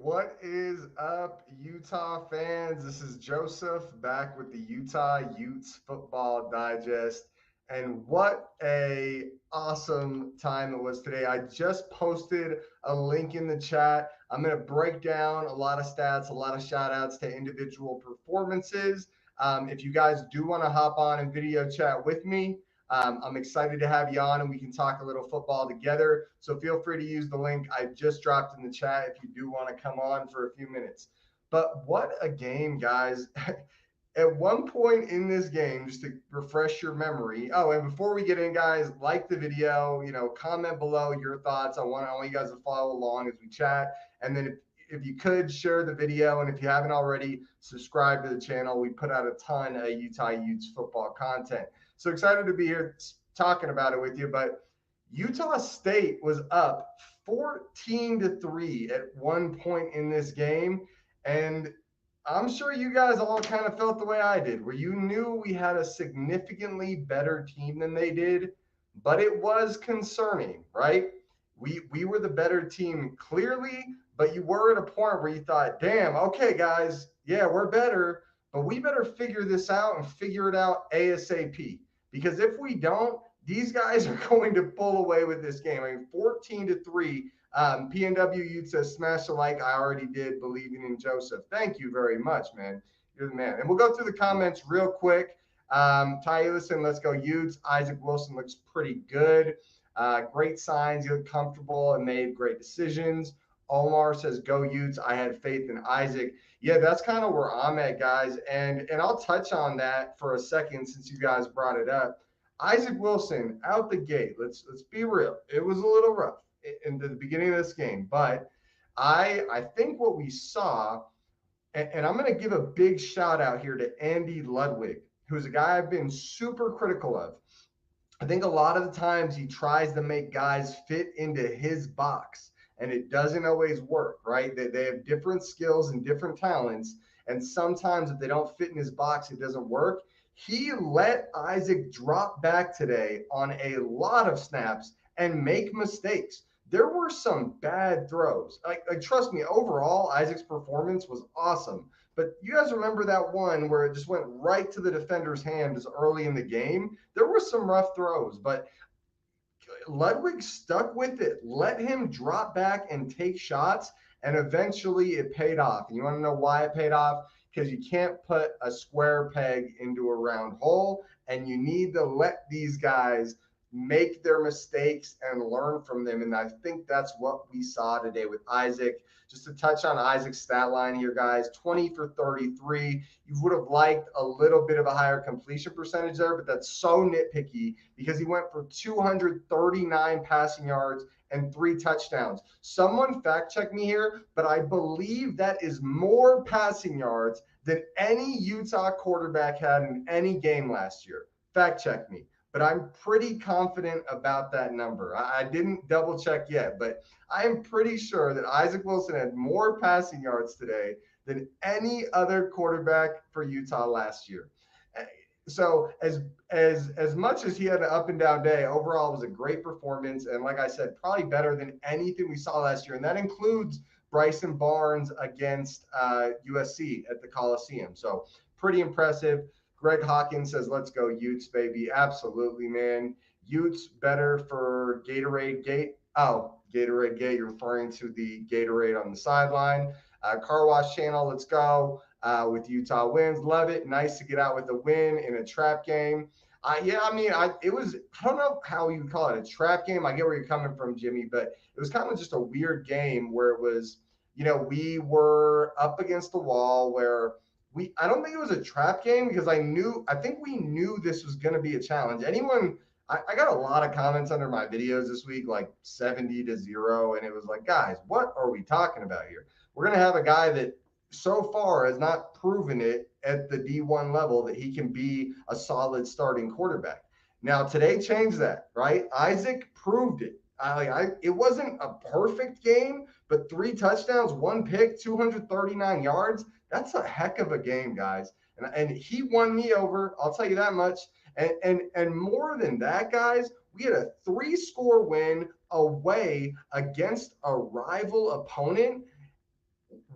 What is up, Utah fans? This is Joseph back with the Utah Utes Football Digest. And what a awesome time it was today. I just posted a link in the chat. I'm going to break down a lot of stats, a lot of shout outs to individual performances. If you guys do want to hop on and video chat with me, I'm excited to have you on and we can talk a little football together. So feel free to use the link I just dropped in the chat if you do want to come on for a few minutes. But what a game, guys. At one point in this game, just to refresh your memory. Oh, and before we get in, guys, like the video, comment below your thoughts. I want you guys to follow along as we chat. And then if you could share the video, and if you haven't already, subscribe to the channel. We put out a ton of Utah Utes football content. So excited to be here talking about it with you. But Utah State was up 14-3 at one point in this game. And I'm sure you guys all kind of felt the way I did, where you knew we had a significantly better team than they did, but it was concerning, right? We were the better team clearly, but you were at a point where you thought, damn, okay, guys, yeah, we're better, but we better figure this out and figure it out ASAP. Because if we don't, these guys are going to pull away with this game. I mean, 14-3. PNW Ute says, smash the like. I already did, believing in Joseph. Thank you very much, man. You're the man. And we'll go through the comments real quick. Ty Ellison, let's go Utes. Isaac Wilson looks pretty good. Great signs. You look comfortable and made great decisions. Omar says, go Utes. I had faith in Isaac. Yeah, that's kind of where I'm at, guys. And I'll touch on that for a second since you guys brought it up. Isaac Wilson out the gate. Let's be real. It was a little rough in the beginning of this game, but I think what we saw, and I'm going to give a big shout out here to Andy Ludwig, who's a guy I've been super critical of. I think a lot of the times he tries to make guys fit into his box, and it doesn't always work, right? They have different skills and different talents, and sometimes if they don't fit in his box, it doesn't work. He let Isaac drop back today on a lot of snaps and make mistakes. There were some bad throws. Like trust me, overall, Isaac's performance was awesome. But you guys remember that one where it just went right to the defender's hand as early in the game? There were some rough throws, but Ludwig stuck with it, let him drop back and take shots, and eventually it paid off. And you want to know why it paid off? Because you can't put a square peg into a round hole, and you need to let these guys make their mistakes and learn from them. And I think that's what we saw today with Isaac. Just to touch on Isaac's stat line here, guys, 20 for 33. You would have liked a little bit of a higher completion percentage there, but that's so nitpicky because he went for 239 passing yards and 3 touchdowns. Someone fact check me here, but I believe that is more passing yards than any Utah quarterback had in any game last year. Fact check me. But I'm pretty confident about that number. I didn't double check yet, but I am pretty sure that Isaac Wilson had more passing yards today than any other quarterback for Utah last year. So as much as he had an up and down day, overall it was a great performance. And like I said, probably better than anything we saw last year. And that includes Bryson Barnes against USC at the Coliseum. So pretty impressive. Greg Hawkins says, let's go Utes, baby. Absolutely, man. Utes better for Gatorade Gate. Oh, Gatorade Gate. You're referring to the Gatorade on the sideline. Car Wash Channel, let's go with Utah wins. Love it. Nice to get out with a win in a trap game. It was, I don't know how you call it, a trap game. I get where you're coming from, Jimmy, but it was kind of just a weird game where it was, we were up against the wall where – I don't think it was a trap game because I think we knew this was going to be a challenge. I got a lot of comments under my videos this week, like 70-0. And it was like, guys, what are we talking about here? We're going to have a guy that so far has not proven it at the D1 level that he can be a solid starting quarterback. Now today changed that, right? Isaac proved it. It wasn't a perfect game, but 3 touchdowns, 1 pick, 239 yards. That's a heck of a game, guys. And he won me over. I'll tell you that much. And more than that, guys, we had a 3-score win away against a rival opponent.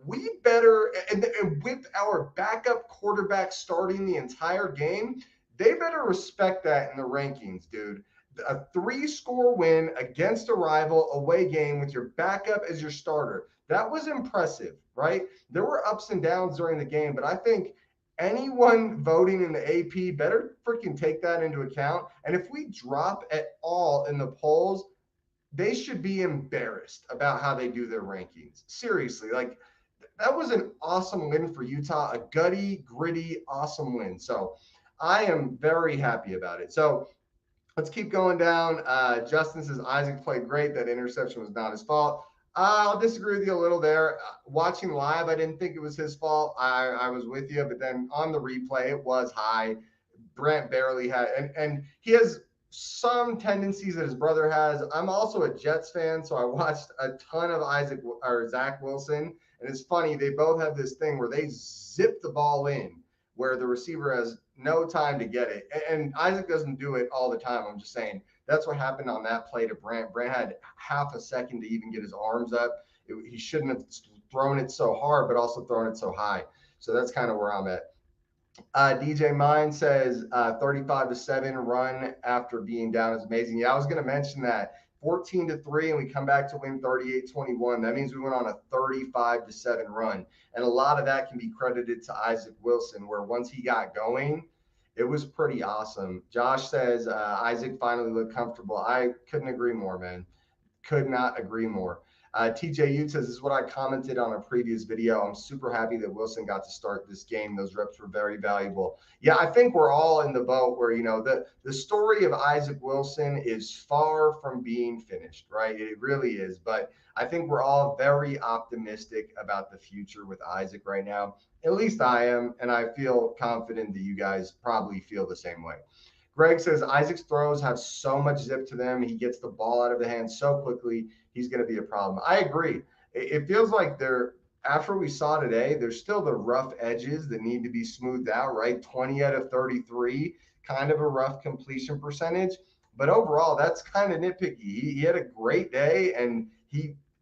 we better, and with our backup quarterback starting the entire game, they better respect that in the rankings, dude. A 3-score win against a rival away game with your backup as your starter. That was impressive, right? There were ups and downs during the game, but I think anyone voting in the AP better freaking take that into account. And if we drop at all in the polls, they should be embarrassed about how they do their rankings. Seriously, like that was an awesome win for Utah, a gutty, gritty, awesome win. So I am very happy about it. So let's keep going down. Justin says Isaac played great. That interception was not his fault. I'll disagree with you a little there. Watching live, I didn't think it was his fault. I was with you, but then on the replay, it was high. Brant barely had, and he has some tendencies that his brother has. I'm also a Jets fan, so I watched a ton of Isaac or Zach Wilson, and it's funny they both have this thing where they zip the ball in, where the receiver has no time to get it, and Isaac doesn't do it all the time. I'm just saying that's what happened on that play to Brant. Brant had half a second to even get his arms up. He shouldn't have thrown it so hard, but also thrown it so high. So that's kind of where I'm at. DJ Mine says 35-7 run after being down is amazing. Yeah, I was going to mention that 14-3, and we come back to win 38-21. That means we went on a 35-7 run, and a lot of that can be credited to Isaac Wilson, where once he got going, it was pretty awesome. Josh says Isaac finally looked comfortable. I couldn't agree more, man. Could not agree more. TJ Utes says, this is what I commented on a previous video. I'm super happy that Wilson got to start this game. Those reps were very valuable. Yeah, I think we're all in the boat where, the story of Isaac Wilson is far from being finished, right? It really is. But I think we're all very optimistic about the future with Isaac right now. At least I am. And I feel confident that you guys probably feel the same way. Greg says Isaac's throws have so much zip to them. He gets the ball out of the hand so quickly. He's going to be a problem. I agree. It feels like after we saw today, there's still the rough edges that need to be smoothed out, right? 20 out of 33, kind of a rough completion percentage. But overall, that's kind of nitpicky. He had a great day, and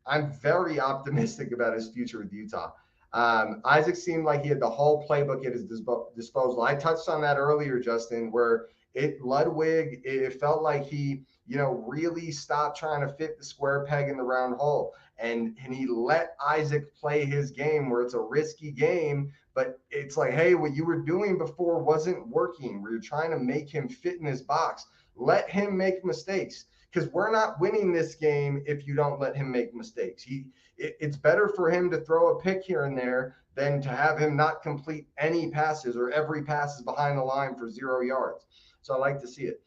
I'm very optimistic about his future with Utah. Isaac seemed like he had the whole playbook at his disposal. I touched on that earlier, Justin, where it felt like he, really stopped trying to fit the square peg in the round hole. And he let Isaac play his game where it's a risky game, but it's like, hey, what you were doing before wasn't working. We were trying to make him fit in his box. Let him make mistakes because we're not winning this game if you don't let him make mistakes. It's better for him to throw a pick here and there than to have him not complete any passes or every pass is behind the line for 0 yards. So I like to see it.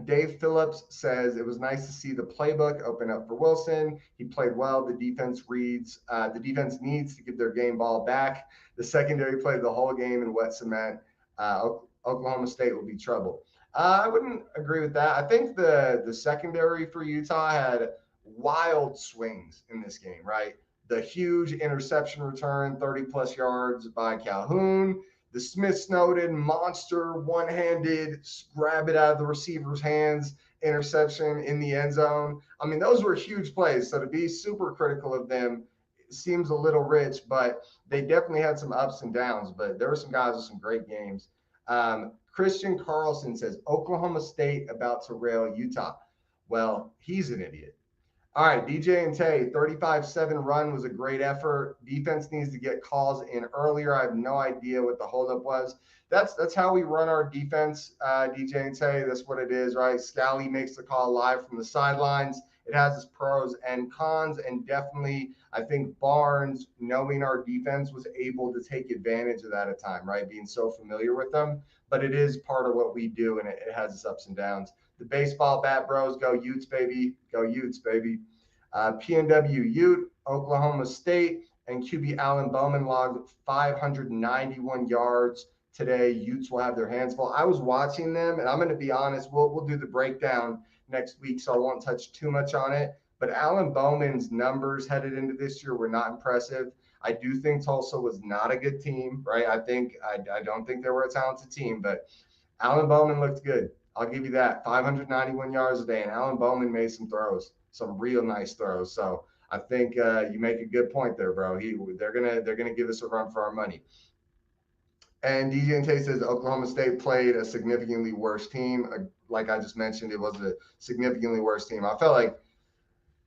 Dave Phillips says it was nice to see the playbook open up for Wilson. He played well. The defense needs to give their game ball back. The secondary played the whole game in wet cement. Oklahoma State will be trouble. I wouldn't agree with that. I think the secondary for Utah had wild swings in this game, right? The huge interception return, 30 plus yards by Calhoun. The Smith Snowden monster one-handed grab it out of the receiver's hands interception in the end zone. I mean, those were huge plays. So to be super critical of them seems a little rich, but they definitely had some ups and downs. But there were some guys with some great games. Christian Carlson says Oklahoma State about to rail Utah. Well, he's an idiot. All right, DJ and Tay, 35-7 run was a great effort. Defense needs to get calls in earlier. I have no idea what the holdup was. That's how we run our defense, DJ and Tay. That's what it is, right? Scally makes the call live from the sidelines. It has its pros and cons, and definitely I think Barnes, knowing our defense, was able to take advantage of that at time, right? Being so familiar with them. But it is part of what we do, and it has its ups and downs. The baseball bat bros, go Utes, baby. Go Utes, baby. PNW Ute, Oklahoma State, and QB Allen Bowman logged 591 yards today. Utes will have their hands full. I was watching them, and I'm going to be honest, we'll do the breakdown next week, so I won't touch too much on it. But Allen Bowman's numbers headed into this year were not impressive. I do think Tulsa was not a good team, right? I don't think they were a talented team, but Allen Bowman looked good. I'll give you that. 591 yards a day, and Allen Bowman made some throws, some real nice throws. So I think you make a good point there, bro. They're gonna give us a run for our money. And DJ and Tay says Oklahoma State played a significantly worse team. Like I just mentioned, it was a significantly worse team. I felt like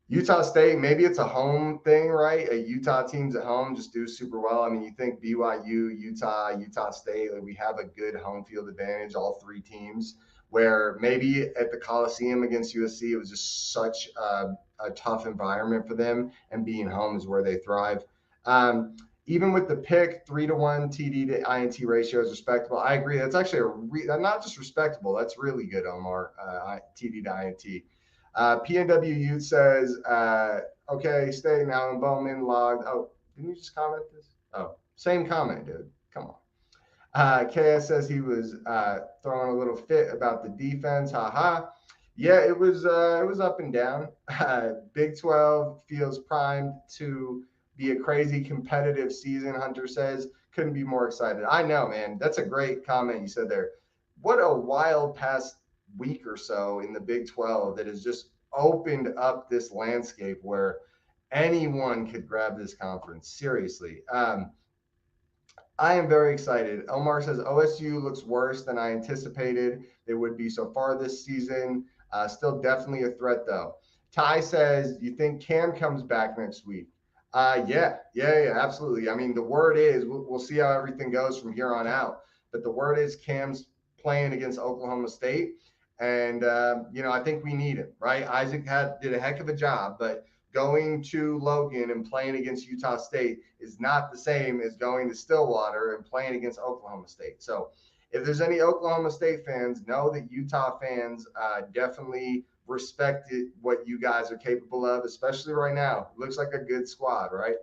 Utah State, maybe it's a home thing, right? Utah teams at home just do super well. I mean, you think BYU, Utah, Utah State, like we have a good home field advantage, all three teams, where maybe at the Coliseum against USC, it was just such a tough environment for them, and being home is where they thrive. Um, Even with the pick, 3-1 TD to INT ratio is respectable. I agree. That's actually not just respectable. That's really good, Omar. TD to INT. PNW Youth says, okay, stay now in Bowman logged. Oh, didn't you just comment this? Oh, same comment, dude. Come on. KS says he was throwing a little fit about the defense. Haha. Yeah, it was up and down. Big 12 feels primed to be a crazy competitive season. Hunter says couldn't be more excited. I know, man. That's a great comment you said there. What a wild past week or so in the Big 12 that has just opened up this landscape where anyone could grab this conference. Seriously. I am very excited. Omar says OSU looks worse than I anticipated they would be so far this season. Still definitely a threat though. Ty says, you think Cam comes back next week? Yeah, absolutely. I mean, the word is we'll see how everything goes from here on out. But the word is Cam's playing against Oklahoma State, and I think we need him, right? Isaac did a heck of a job, but going to Logan and playing against Utah State is not the same as going to Stillwater and playing against Oklahoma State. So if there's any Oklahoma State fans, know that Utah fans definitely respect what you guys are capable of, especially right now. Looks like a good squad, right?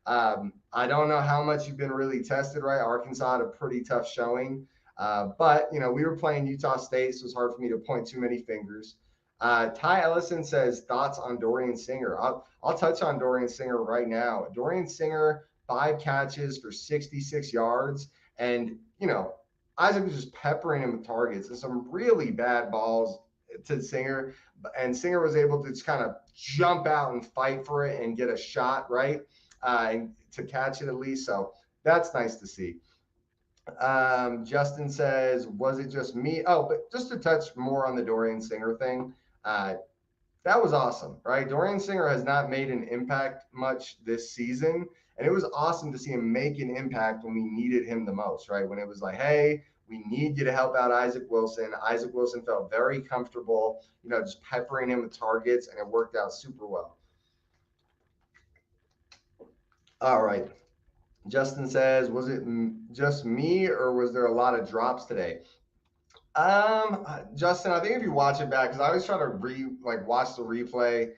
I don't know how much you've been really tested, right? Arkansas had a pretty tough showing. But, we were playing Utah State, so it's hard for me to point too many fingers. Ty Ellison says thoughts on Dorian Singer. I'll touch on Dorian Singer right now. Dorian Singer, 5 catches for 66 yards. And, Isaac was just peppering him with targets and some really bad balls to Singer. And Singer was able to just kind of jump out and fight for it and get a shot, right? And to catch it at least. So that's nice to see. Justin says, was it just me? Oh, but just to touch more on the Dorian Singer thing, uh, that was awesome, right? Dorian Singer has not made an impact much this season, and it was awesome to see him make an impact when we needed him the most, right? When it was like, hey, we need you to help out Isaac Wilson. Isaac Wilson felt very comfortable, just peppering him with targets, and it worked out super well. All right. Justin says, was it just me or was there a lot of drops today? Justin, I think if you watch it back, because I always try to watch the replay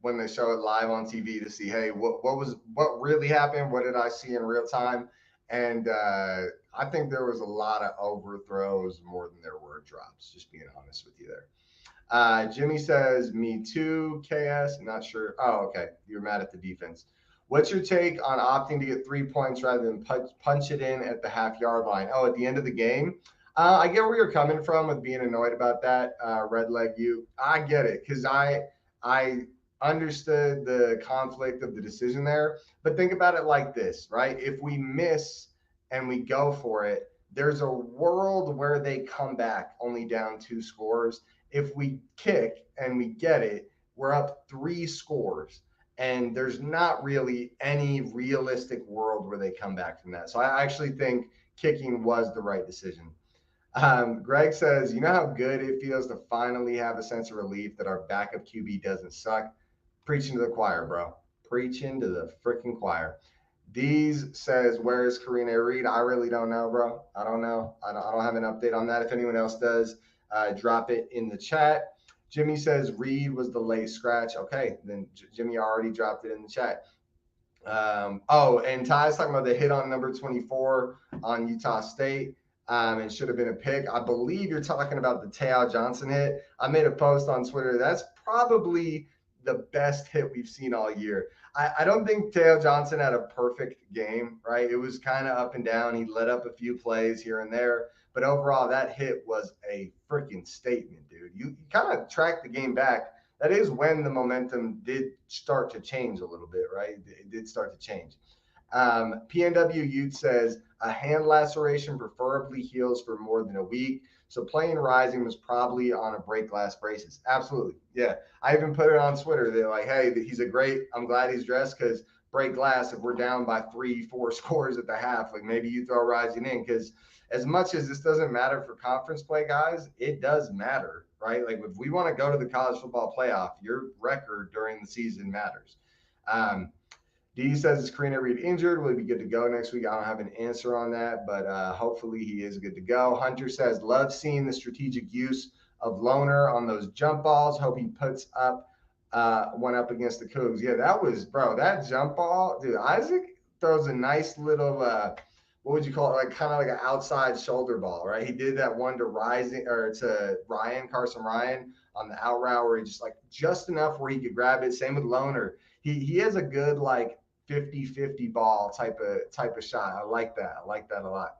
when they show it live on TV to see, hey, what really happened? What did I see in real time? And I think there was a lot of overthrows more than there were drops, just being honest with you there. Jimmy says, me too, KS. I'm not sure. Oh, okay. You're mad at the defense. What's your take on opting to get 3 points rather than punch it in at the half-yard line? Oh, at the end of the game? I get where you're coming from with being annoyed about that, Red Leg U. I get it because I understood the conflict of the decision there. But think about it like this, right? If we miss and we go for it, there's a world where they come back only down 2 scores. If we kick and we get it, we're up 3 scores. And there's not really any realistic world where they come back from that. So I actually think kicking was the right decision. Greg says, you know how good it feels to finally have a sense of relief that our backup QB doesn't suck? Preaching to the choir, bro. Preaching to the freaking choir. Dees says, where is Karina Reed? I really don't know, bro. I don't know. I don't have an update on that. If anyone else does, drop it in the chat. Jimmy says Reed was the late scratch. Okay, then Jimmy already dropped it in the chat. And Ty's talking about the hit on number 24 on Utah State. And should have been a pick. I believe you're talking about the Tao Johnson hit. I made a post on Twitter. That's probably the best hit we've seen all year. I don't think Tao Johnson had a perfect game, right? It was kind of up and down. He let up a few plays here and there. But overall, that hit was a freaking statement, dude. You kind of track the game back. that is when the momentum did start to change a little bit, right? It did start to change. PNW Ute says a hand laceration preferably heals for more than a week. So playing Rising was probably on a break glass braces. Absolutely. Yeah. I even put it on Twitter. They're like, hey, he's a great, I'm glad he's dressed because break glass, if we're down by 3, 4 scores at the half, like maybe you throw Rising in because as much as this doesn't matter for conference play, guys, it does matter, right? Like if we want to go to the college football playoff, your record during the season matters. Um, D says, is Karina Reed injured? Will he be good to go next week? I don't have an answer on that, but hopefully he is good to go. Hunter says, love seeing the strategic use of Loner on those jump balls. Hope he puts up one up against the Cougs. Yeah, that was, bro, that jump ball. Dude, Isaac throws a nice little, what would you call it? Like kind of like an outside shoulder ball, right? He did that one to Rising or to Ryan, Carson Ryan on the out route where he just enough where he could grab it. Same with Loner. He has a good like 50-50 ball type of shot. I like that. I like that a lot.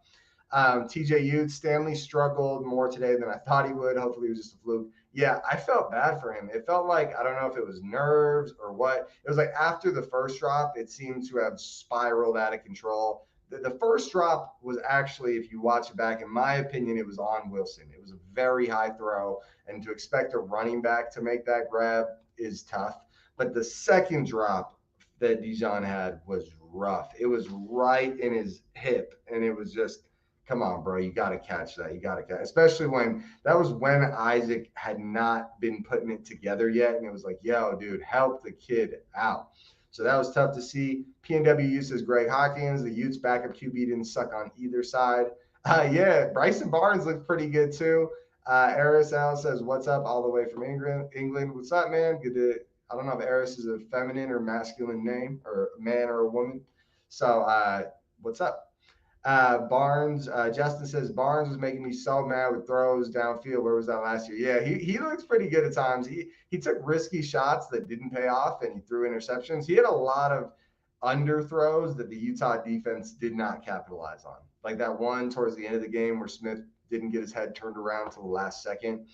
TJ Utes, Stanley struggled more today than I thought he would. Hopefully it was just a fluke. Yeah, I felt bad for him. It felt like, I don't know if it was nerves or what. It was like after the first drop, it seemed to have spiraled out of control. The first drop was actually, if you watch it back, in my opinion, it was on Wilson. It was a very high throw. And to expect a running back to make that grab is tough. But the second drop that Dijon had was rough. It was right in his hip, and it was just, come on, bro, you got to catch that. You got to catch, especially when that was when Isaac had not been putting it together yet, and it was like, yo, dude, help the kid out. So that was tough to see. PNW uses Greg Hawkins. The Utes backup QB didn't suck on either side. Yeah, Bryson Barnes looked pretty good too. Eris Al says, what's up all the way from England. What's up, man? Good to, I don't know if Eris is a feminine or masculine name or a man or a woman. So what's up? Barnes, Justin says, Barnes was making me so mad with throws downfield. Where was that last year? Yeah, he looks pretty good at times. He took risky shots that didn't pay off and he threw interceptions. He had a lot of underthrows that the Utah defense did not capitalize on. Like that one towards the end of the game where Smith didn't get his head turned around until the last second.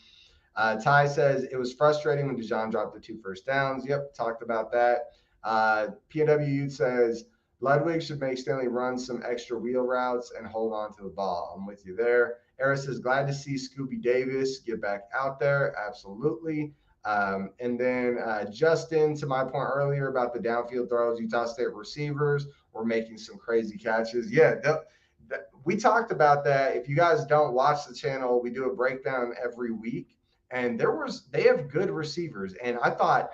Ty says it was frustrating when Dijon dropped the 2 first downs. Yep, talked about that. PNW says Ludwig should make Stanley run some extra wheel routes and hold on to the ball. I'm with you there. Eris says glad to see Scooby Davis get back out there. Absolutely. And then Justin, to my point earlier about the downfield throws, Utah State receivers were making some crazy catches. Yeah, we talked about that. If you guys don't watch the channel, we do a breakdown every week. And they have good receivers. And I thought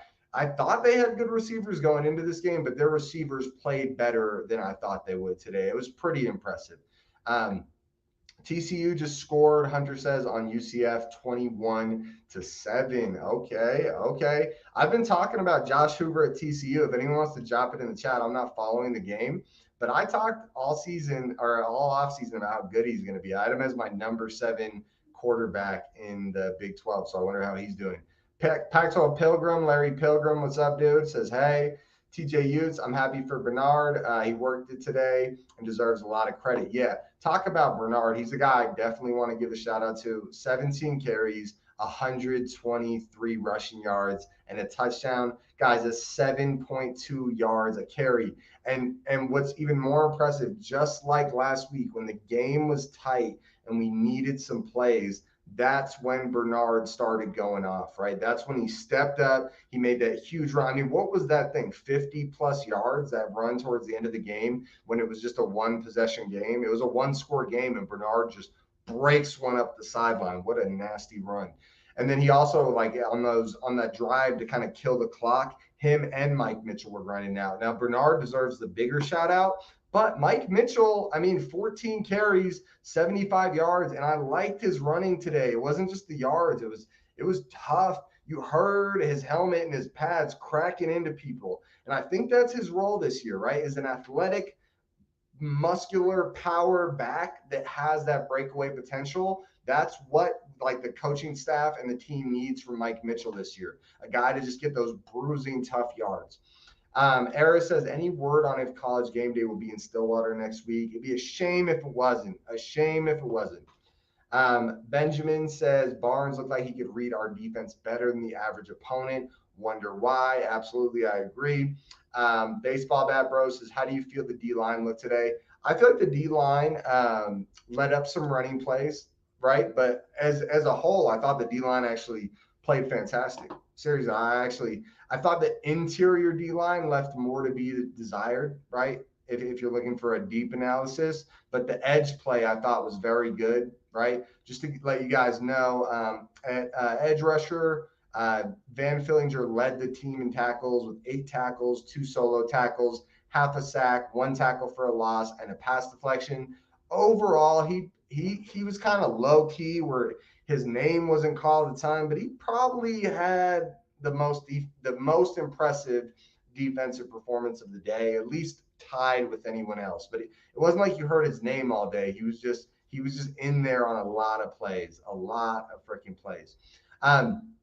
they had good receivers going into this game, but their receivers played better than I thought they would today. It was pretty impressive. TCU just scored, Hunter says, on UCF 21-7. Okay. I've been talking about Josh Hoover at TCU. If anyone wants to drop it in the chat, I'm not following the game. But I talked all season or all offseason about how good he's going to be. I had him as my number 7 quarterback in the Big 12, so I wonder how he's doing. Pac-12 Pilgrim, Larry Pilgrim, what's up, dude? Says, hey. TJ Utes, I'm happy for Bernard. He worked it today and deserves a lot of credit. Yeah, talk about Bernard. He's a guy I definitely want to give a shout out to. 17 carries, 123 rushing yards, and a touchdown. Guys, a 7.2 yards a carry. And what's even more impressive, just like last week when the game was tight and we needed some plays, that's when Bernard started going off, right? That's when he stepped up. He made that huge run. I mean, what was that thing? 50+ yards, that run towards the end of the game when it was just a 1-possession game. It was a 1-score game, and Bernard just breaks one up the sideline. What a nasty run. And then he also, like on that drive to kind of kill the clock, him and Mike Mitchell were running out. Now, Bernard deserves the bigger shout out. But Mike Mitchell, 14 carries, 75 yards, and I liked his running today. It wasn't just the yards. It was tough. You heard his helmet and his pads cracking into people. And I think that's his role this year, right? Is an athletic, muscular power back that has that breakaway potential. That's what like the coaching staff and the team needs from Mike Mitchell this year. A guy to just get those bruising, tough yards. Eris says, any word on if College Game Day will be in Stillwater next week? It'd be a shame if it wasn't. Benjamin says, Barnes looked like he could read our defense better than the average opponent. wonder why. Absolutely, I agree. Baseball Bat Bro says, how do you feel the D line look today? I feel like the D line led up some running plays, right? But as a whole, I thought the D line actually played fantastic. Seriously, I thought the interior D line left more to be desired, right? If you're looking for a deep analysis, but the edge play I thought was very good, right? Just to let you guys know, edge rusher Van Fillinger led the team in tackles with 8 tackles, 2 solo tackles, half a sack, 1 tackle for a loss, and a pass deflection. Overall, he was kind of low key where his name wasn't called at the time, but he probably had the most impressive defensive performance of the day, at least tied with anyone else. But it wasn't like you heard his name all day. He was just in there on a lot of plays, a lot of freaking plays. Um,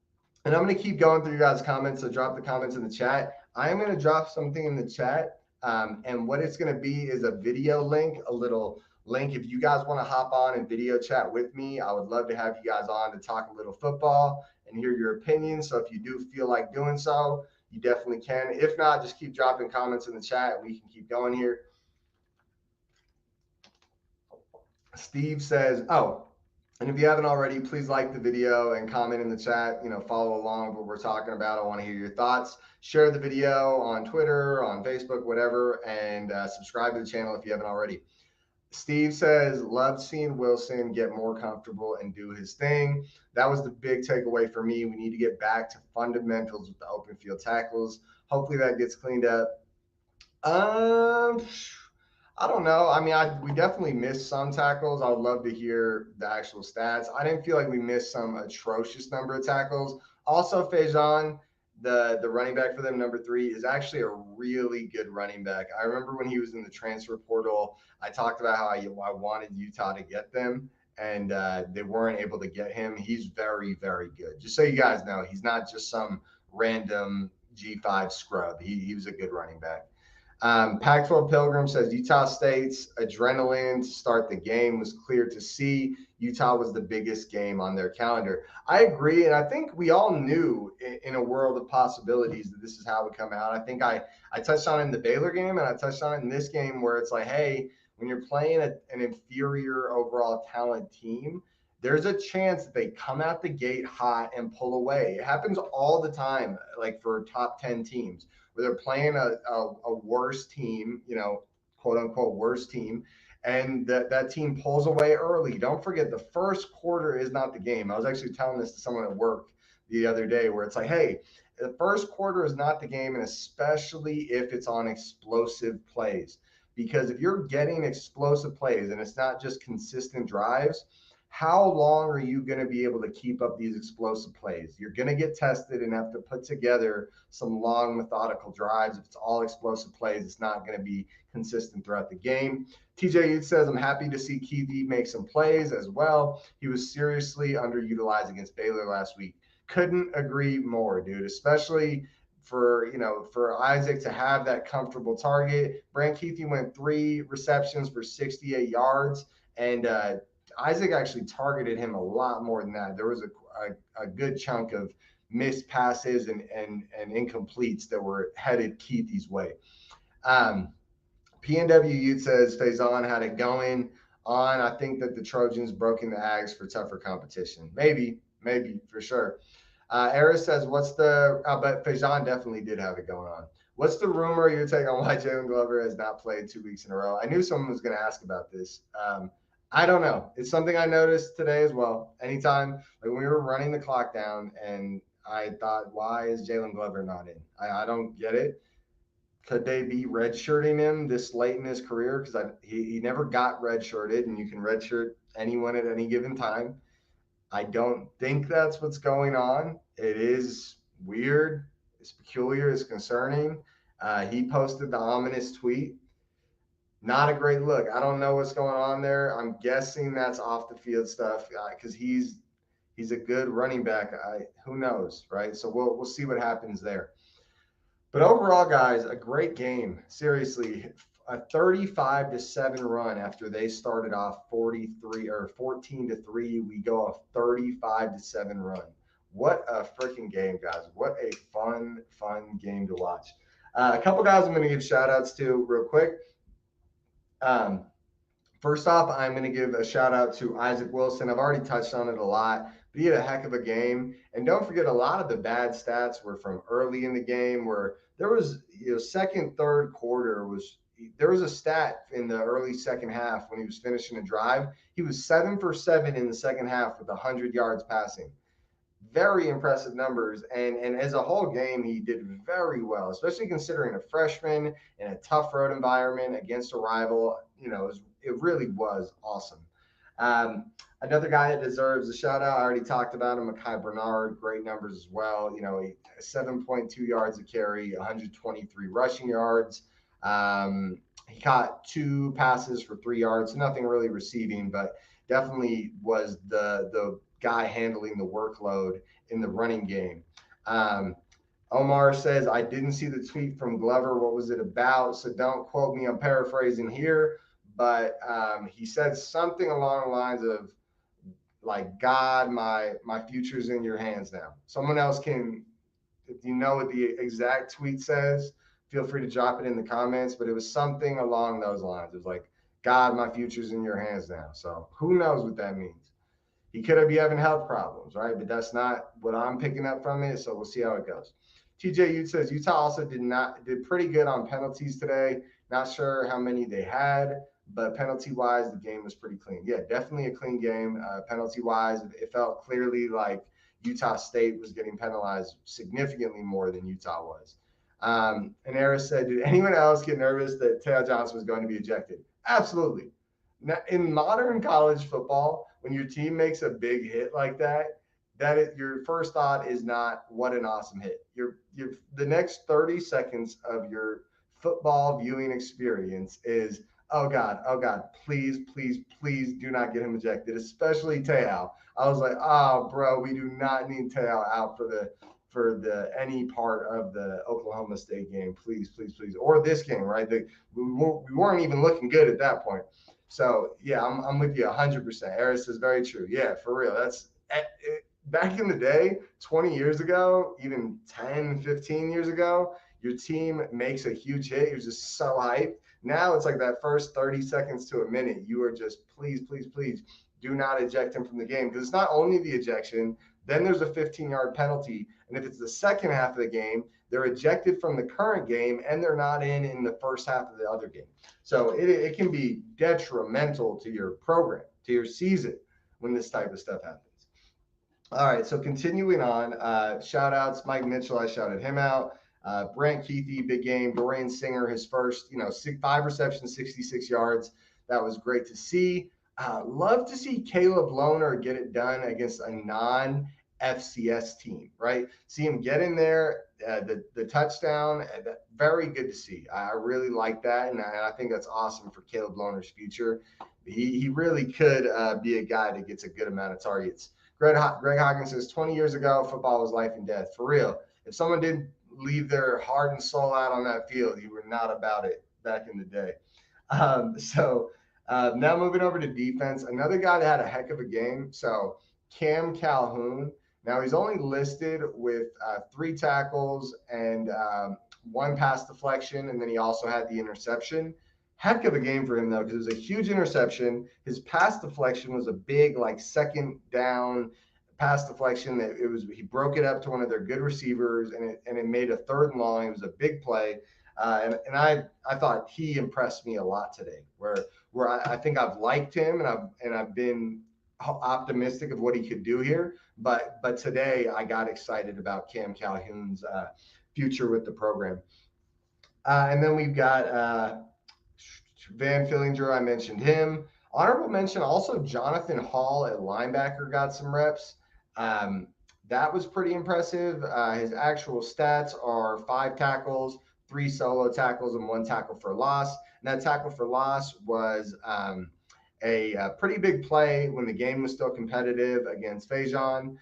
and I'm going to keep going through you guys' comments. So drop the comments in the chat. I am going to drop something in the chat. And what it's going to be is a video link, a little link. If you guys want to hop on and video chat with me, I would love to have you guys on to talk a little football and hear your opinions. So if you do feel like doing so, you definitely can. If not, just keep dropping comments in the chat and we can keep going here. Steve says, oh, and if you haven't already, please like the video and comment in the chat. Follow along with what we're talking about. I want to hear your thoughts. Share the video on Twitter, on Facebook, whatever, and subscribe to the channel if you haven't already. Steve says, loved seeing Wilson get more comfortable and do his thing. That was the big takeaway for me. We need to get back to fundamentals with the open field tackles. Hopefully that gets cleaned up. I don't know. I mean, we definitely missed some tackles. I would love to hear the actual stats. I didn't feel like we missed some atrocious number of tackles. Also, Faison, the running back for them, number 3, is actually a really good running back. I remember when he was in the transfer portal, I talked about how I wanted Utah to get them, and they weren't able to get him. He's very, very good. Just so you guys know, he's not just some random G5 scrub. He was a good running back. Pac-12 Pilgrim says Utah State's adrenaline to start the game was clear to see. Utah was the biggest game on their calendar. I agree, and I think we all knew in a world of possibilities that this is how it would come out. I think I touched on it in the Baylor game, and I touched on it in this game where it's like, hey, when you're playing an inferior overall talent team, there's a chance that they come out the gate hot and pull away. It happens all the time, like for top 10 teams where they're playing a worse team, quote unquote worse team, and that team pulls away early. Don't forget, the first quarter is not the game. I was actually telling this to someone at work the other day where it's like, hey, the first quarter is not the game, and especially if it's on explosive plays. Because if you're getting explosive plays and it's not just consistent drives, how long are you going to be able to keep up these explosive plays? You're going to get tested and have to put together some long methodical drives. If it's all explosive plays, it's not going to be consistent throughout the game. TJ Utes says, I'm happy to see Keithy make some plays as well. He was seriously underutilized against Baylor last week. Couldn't agree more, dude, especially for Isaac to have that comfortable target. Brant Keithy went 3 receptions for 68 yards, and Isaac actually targeted him a lot more than that. There was a good chunk of missed passes and incompletes that were headed Keithy's way. PNW Ute says Faison had it going on. I think that the Trojans broken the Ags for tougher competition. Maybe for sure. Eris says, but Faison definitely did have it going on. What's the rumor you're taking on why Jalen Glover has not played 2 weeks in a row? I knew someone was going to ask about this. I don't know. It's something I noticed today as well. Anytime, like when we were running the clock down, and I thought, why is Jalen Glover not in? I don't get it. Could they be redshirting him this late in his career? Because he never got redshirted, and you can redshirt anyone at any given time. I don't think that's what's going on. It is weird. It's peculiar. It's concerning. He posted the ominous tweet. Not a great look. I don't know what's going on there. I'm guessing that's off the field stuff because he's a good running back. Who knows, right? So we'll see what happens there. But overall, guys, a great game. Seriously, a 35-7 run after they started off 14-3. We go a 35-7 run. What a freaking game, guys. What a fun game to watch. A couple guys I'm going to give shout outs to real quick. Um, First off, I'm going to give a shout out to Isaac Wilson. I've already touched on it a lot, but he had a heck of a game. And don't forget, a lot of the bad stats were from early in the game where there was, second, third quarter was. There was a stat in the early second half when he was finishing a drive. He was 7 for 7 in the second half with 100 yards passing. Very impressive numbers. And as a whole game, he did very well, especially considering a freshman in a tough road environment against a rival. It really was awesome. Um, Another guy that deserves a shout out, I already talked about him, Mekhi Bernard, great numbers as well. 7.2 yards a carry, 123 rushing yards. He caught 2 passes for 3 yards, nothing really receiving, but definitely was the guy handling the workload in the running game. Um, Omar says, I didn't see the tweet from Glover. What was it about? So don't quote me. I'm paraphrasing here. But he said something along the lines of, like, God, my future's in your hands now. Someone else can, if you know what the exact tweet says, feel free to drop it in the comments. But it was something along those lines. It was like, God, my future's in your hands now. So who knows what that means? He could be having health problems, right? But that's not what I'm picking up from it. So we'll see how it goes. TJ Utes says Utah also did pretty good on penalties today. Not sure how many they had, but penalty wise, the game was pretty clean. Yeah, definitely a clean game. Penalty wise, it felt clearly like Utah State was getting penalized significantly more than Utah was. And Eris said, did anyone else get nervous that Taylor Johnson was going to be ejected? Absolutely. Now, in modern college football, when your team makes a big hit like that, your first thought is not what an awesome hit. Your the next 30 seconds of your football viewing experience is, oh God, please, please, please do not get him ejected, especially Te'o. I was like, oh bro, we do not need Te'o out for the any part of the Oklahoma State game, please, please, please, or this game, right? We weren't even looking good at that point. So yeah, I'm with you 100%. Eris is very true. Yeah, for real. Back in the day, 20 years ago, even 10, 15 years ago, your team makes a huge hit. You're just so hyped. Now it's like that first 30 seconds to a minute. You are just, please, please, please do not eject him from the game, because it's not only the ejection, then there's a 15-yard penalty. And if it's the second half of the game, they're ejected from the current game and they're not in the first half of the other game. So it can be detrimental to your program, to your season, when this type of stuff happens. All right, so continuing on, shout outs, Mike Mitchell, I shouted him out. Brant Keithy, big game. Dorian Singer, his first, 5 receptions, 66 yards. That was great to see. Love to see Caleb Lohner get it done against a non-FCS team, right? See him get in there, the touchdown, very good to see. I really like that, and I think that's awesome for Caleb Lohner's future. He really could be a guy that gets a good amount of targets. Greg Hawkins says 20 years ago, football was life and death. For real. If someone did leave their heart and soul out on that field, you were not about it back in the day. Now moving over to defense, another guy that had a heck of a game. So Cam Calhoun. Now he's only listed with 3 tackles and 1 pass deflection, and then he also had the interception. Heck of a game for him though, because it was a huge interception. His pass deflection was a big, like, second down pass deflection that he broke it up to one of their good receivers, and it made a 3rd and long. It was a big play. And I thought he impressed me a lot today, where I think I've liked him and I've been optimistic of what he could do here. But today I got excited about Cam Calhoun's future with the program. And then we've got Van Fillinger, I mentioned him. Honorable mention also Jonathan Hall at linebacker got some reps. Um, that was pretty impressive. His actual stats are 5 tackles, 3 solo tackles, and 1 tackle for loss. And that tackle for loss was a pretty big play when the game was still competitive against Fajon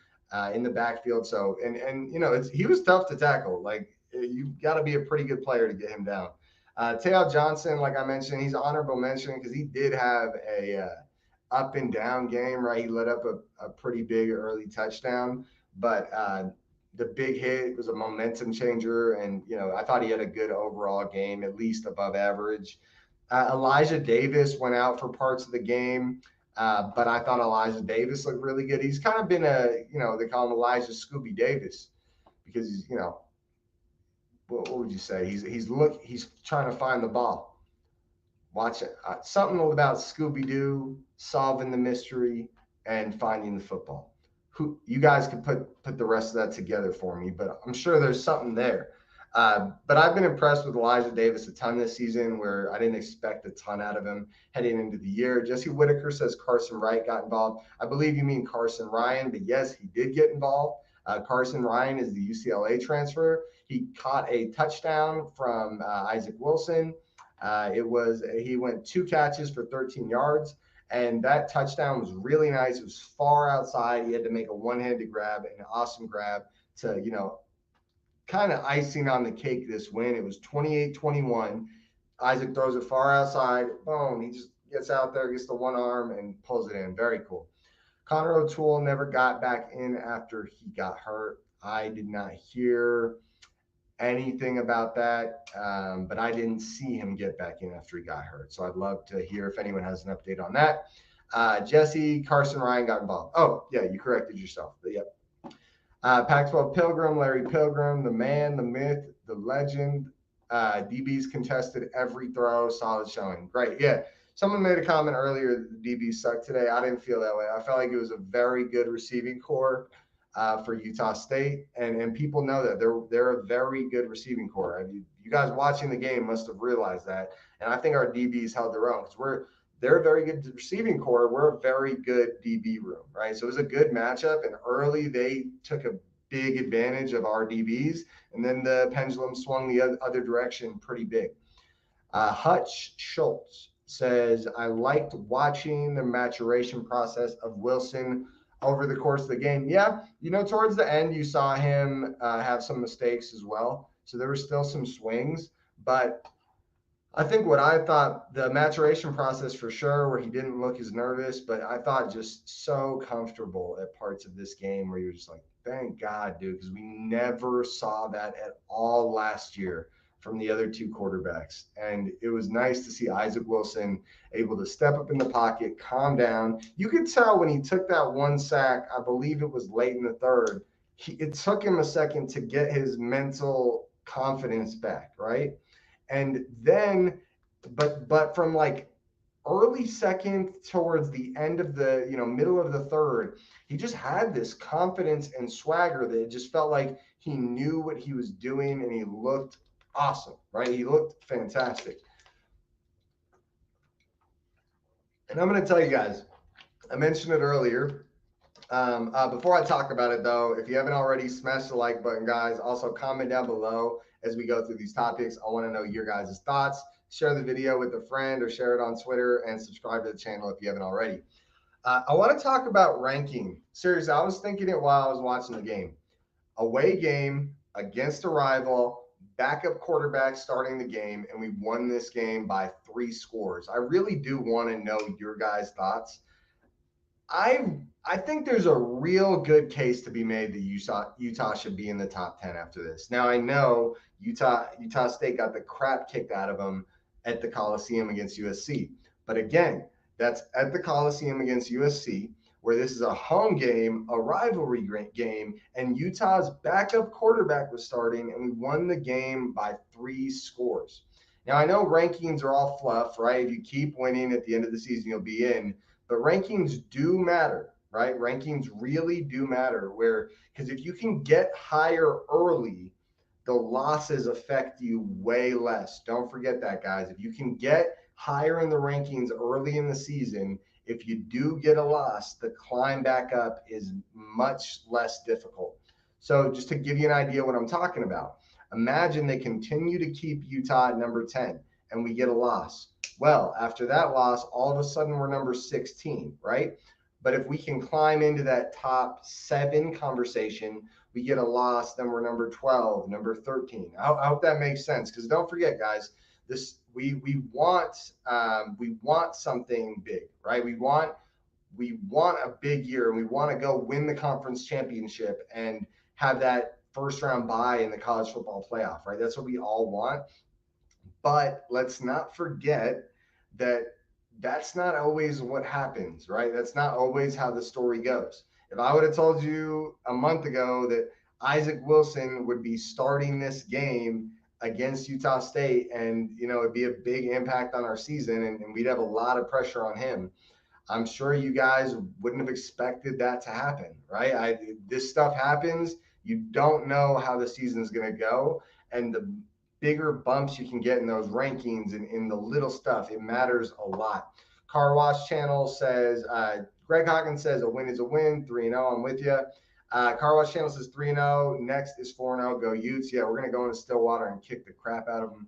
in the backfield. So, and he was tough to tackle. Like, you got to be a pretty good player to get him down. Te'o Johnson, like I mentioned, he's honorable mention because he did have a up and down game, right? He let up a pretty big early touchdown, but the big hit was a momentum changer. And, I thought he had a good overall game, at least above average. Elijah Davis went out for parts of the game, but I thought Elijah Davis looked really good. He's kind of been they call him Elijah Scooby Davis because he's, what would you say? He's trying to find the ball. Watch it. Something about Scooby Doo solving the mystery and finding the football. Who you guys could put the rest of that together for me, but I'm sure there's something there. But I've been impressed with Elijah Davis a ton this season, where I didn't expect a ton out of him heading into the year. Jesse Whitaker says Carson Wright got involved. I believe you mean Carson Ryan, but yes, he did get involved. Carson Ryan is the UCLA transfer. He caught a touchdown from Isaac Wilson. He went 2 catches for 13 yards, and that touchdown was really nice. It was far outside. He had to make a one-handed grab, an awesome grab to kind of icing on the cake this win. It was 28-21. Isaac throws it far outside. Boom. He just gets out there, gets the one arm, and pulls it in. Very cool. Connor O'Toole never got back in after he got hurt. I did not hear anything about that, but I didn't see him get back in after he got hurt. So I'd love to hear if anyone has an update on that. Jesse, Carson Ryan got involved. Oh, yeah, you corrected yourself. But yep. Pac-12 Pilgrim, Larry Pilgrim, the man, the myth, the legend. DBs contested every throw, solid showing. Great. Yeah. Someone made a comment earlier that the DBs sucked today. I didn't feel that way. I felt like it was a very good receiving core for Utah State, and people know that they're a very good receiving core. I mean, you guys watching the game must have realized that, and I think our DBs held their own because they're a very good receiving core. We're a very good DB room, right? So it was a good matchup, and early they took a big advantage of our DBs, and then the pendulum swung the other direction pretty big. Hutch Schultz says, I liked watching the maturation process of Wilson over the course of the game. Yeah, towards the end, you saw him have some mistakes as well. So there were still some swings, but I think what I thought the maturation process for sure, where he didn't look as nervous, but I thought just so comfortable at parts of this game where you're just like, thank God, dude, because we never saw that at all last year from the other two quarterbacks. And it was nice to see Isaac Wilson able to step up in the pocket, calm down. You could tell when he took that one sack, I believe it was late in the third, it took him a second to get his mental confidence back, right? And then, but from like early second towards the end of the, middle of the third, he just had this confidence and swagger that it just felt like he knew what he was doing, and he looked awesome, right? He looked fantastic. And I'm going to tell you guys, I mentioned it earlier. Before I talk about it, though, if you haven't already, smash the like button, guys. Also, comment down below as we go through these topics. I want to know your guys' thoughts. Share the video with a friend or share it on Twitter, and subscribe to the channel if you haven't already. I want to talk about ranking. Seriously, I was thinking it while I was watching the game. Away game against a rival, backup quarterback starting the game, and we won this game by 3 scores. I really do want to know your guys' thoughts. I think there's a real good case to be made that Utah should be in the top 10 after this. Now, I know Utah State got the crap kicked out of them at the Coliseum against USC. But again, that's at the Coliseum against USC, where this is a home game, a rivalry game, and Utah's backup quarterback was starting, and we won the game by 3 scores. Now, I know rankings are all fluff, right? If you keep winning at the end of the season, you'll be in. But rankings do matter, right? Rankings really do matter, because if you can get higher early, the losses affect you way less. Don't forget that, guys. If you can get higher in the rankings early in the season, if you do get a loss, the climb back up is much less difficult. So just to give you an idea what I'm talking about, imagine they continue to keep Utah at number 10 and we get a loss. Well, after that loss, all of a sudden we're number 16, right? But if we can climb into that top 7 conversation, we get a loss, then we're number 12, number 13. I hope that makes sense, because don't forget, guys, we want something big, right? We want we want a big year and we want to go win the conference championship and have that first round bye in the college football playoff, right? That's what we all want. But let's not forget that that's not always what happens, right? That's not always how the story goes. If I would have told you a month ago that Isaac Wilson would be starting this game against Utah State and, it'd be a big impact on our season and we'd have a lot of pressure on him, I'm sure you guys wouldn't have expected that to happen, right? This stuff happens. You don't know how the season's going to go, and the bigger bumps you can get in those rankings and in the little stuff, it matters a lot. Car Wash Channel says, Greg Hawkins says a win is a win, 3-0. I'm with you. Car Wash Channel says 3-0. Next is 4-0. Go Utes. Yeah, we're going to go into Stillwater and kick the crap out of them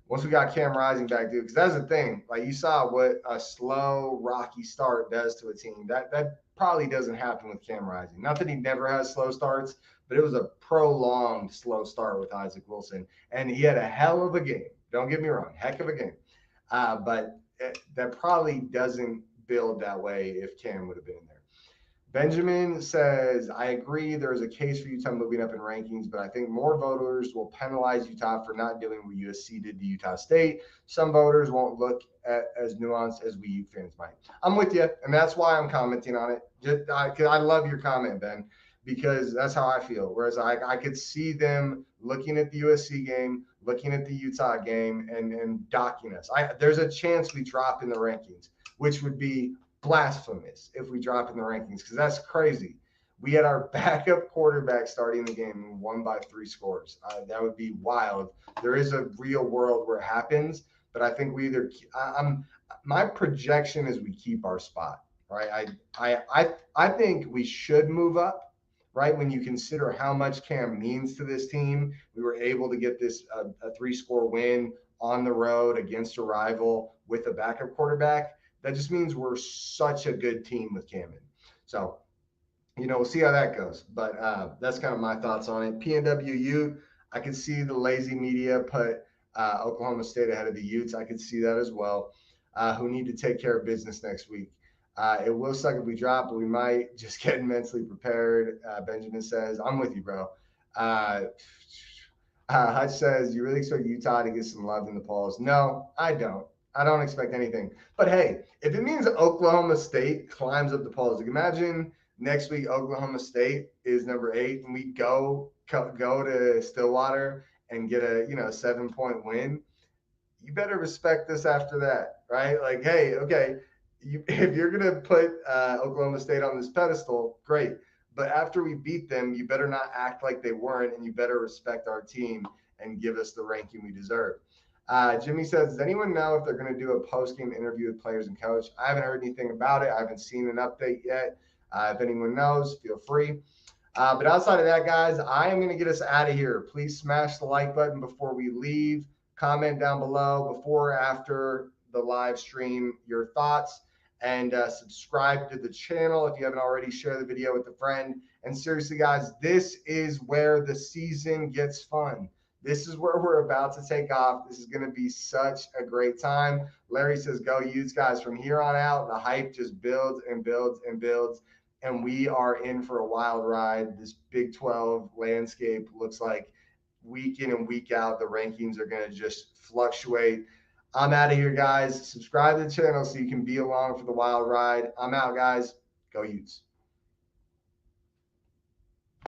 once we got Cam Rising back, dude, because that's the thing. Like, you saw what a slow, rocky start does to a team. That probably doesn't happen with Cam Rising. Not that he never has slow starts, but it was a prolonged slow start with Isaac Wilson, and he had a hell of a game. Don't get me wrong, heck of a game. But that probably doesn't build that way if Cam would have been in there. Benjamin says, I agree there is a case for Utah moving up in rankings, but I think more voters will penalize Utah for not doing what USC did to Utah State. Some voters won't look at as nuanced as we Ute fans might. I'm with you, and that's why I'm commenting on it. Just, I love your comment, Ben, because that's how I feel. Whereas I could see them looking at the USC game, looking at the Utah game, and docking us. There's a chance we drop in the rankings, which would be blasphemous if we drop in the rankings, because that's crazy. We had our backup quarterback starting the game and won by 3 scores. That would be wild. There is a real world where it happens, but I think we either my projection is we keep our spot, right? I think we should move up, right? When you consider how much Cam means to this team, we were able to get this a 3-score win on the road against a rival with a backup quarterback. That just means we're such a good team with Cameron. So, we'll see how that goes. But that's kind of my thoughts on it. PNW Ute, I could see the lazy media put Oklahoma State ahead of the Utes. I could see that as well. Who need to take care of business next week. It will suck if we drop, but we might just get mentally prepared. Benjamin says, I'm with you, bro. Hutch says, you really expect Utah to get some love in the polls? No, I don't. I don't expect anything. But hey, if it means Oklahoma State climbs up the polls, like imagine next week Oklahoma State is number 8 and we go to Stillwater and get a 7-point win. You better respect us after that, right? Like, hey, okay, if you're gonna put Oklahoma State on this pedestal, great. But after we beat them, you better not act like they weren't, and you better respect our team and give us the ranking we deserve. Jimmy says, does anyone know if they're going to do a post-game interview with players and coach? I haven't heard anything about it. I haven't seen an update yet. If anyone knows, feel free. But outside of that, guys, I am going to get us out of here. Please smash the like button before we leave. Comment down below before or after the live stream your thoughts. And subscribe to the channel if you haven't already. Share the video with a friend. And seriously, guys, this is where the season gets fun. This is where we're about to take off. This is going to be such a great time. Larry says, go Utes, guys. From here on out, the hype just builds and builds and builds. And we are in for a wild ride. This Big 12 landscape looks like week in and week out, the rankings are going to just fluctuate. I'm out of here, guys. Subscribe to the channel so you can be along for the wild ride. I'm out, guys. Go Utes.